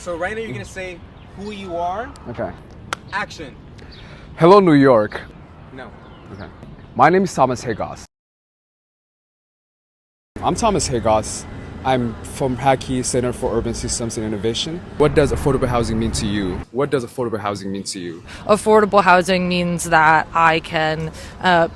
So right now you're gonna say who you are. Okay. Action. Hello, New York. No. Okay. My name is Thomas Hagos. I'm Thomas Hagos. I'm from HAQI, Center for Urban Systems and Innovation. What does affordable housing mean to you? What does affordable housing mean to you? Affordable housing means that I can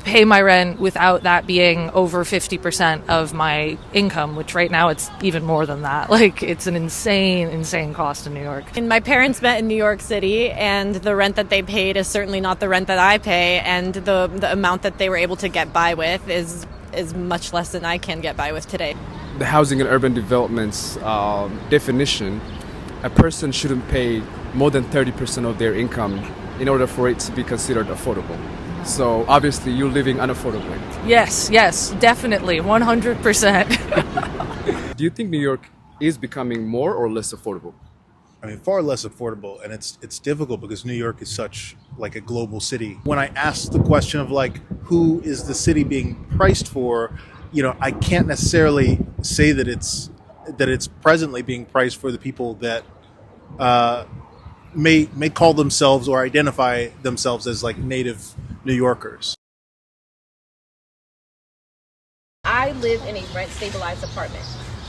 pay my rent without that being over 50% of my income, which right now it's even more than that. Like, it's an insane cost in New York. And my parents met in New York City, and the rent that they paid is certainly not the rent that I pay, and the amount that they were able to get by with is much less than I can get by with today. The housing and urban development's definition, a person shouldn't pay more than 30% of their income in order for it to be considered affordable. So obviously you're living unaffordably. Yes, definitely, 100%. Do you think New York is becoming more or less affordable? I mean, far less affordable, and it's difficult because New York is such like a global city. When I ask the question of like who is the city being priced for, I can't necessarily say that it's presently being priced for the people that may call themselves or identify themselves as like native New Yorkers. I live in a rent stabilized apartment.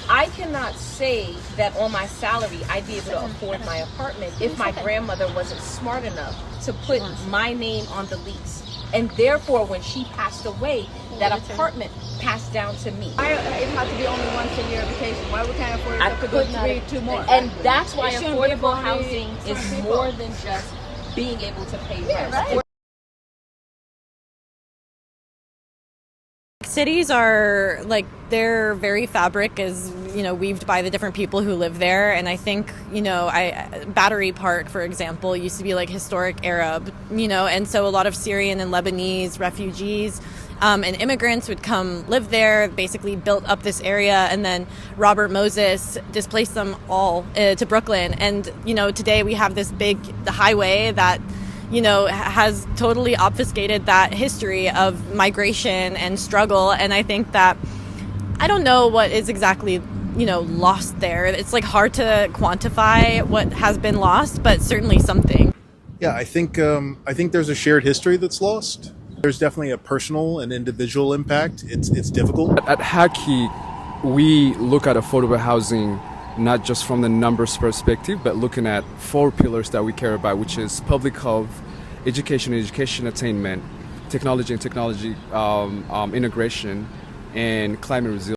I cannot say that on my salary I'd be able to afford my apartment if my grandmother wasn't smart enough to put my name on the lease. And therefore, when she passed away, that apartment passed down to me. It has to be only once a year vacation. Why we can't afford it to go two more? And that's why affordable housing is more than just being able to pay rent. Right. Cities are like, their very fabric is, weaved by the different people who live there. And I think, Battery Park, for example, used to be like historic Arab, and so a lot of Syrian and Lebanese refugees and immigrants would come live there, basically built up this area, and then Robert Moses displaced them all to Brooklyn. And, today we have this the highway that has totally obfuscated that history of migration and struggle. And I think that I don't know what is exactly, lost there. It's like hard to quantify what has been lost, but certainly something. Yeah, I think there's a shared history that's lost. There's definitely a personal and individual impact. It's difficult. At HAQI, we look at affordable housing not just from the numbers perspective, but looking at 4 pillars that we care about, which is public health, education and education attainment, technology and technology integration, and climate resilience.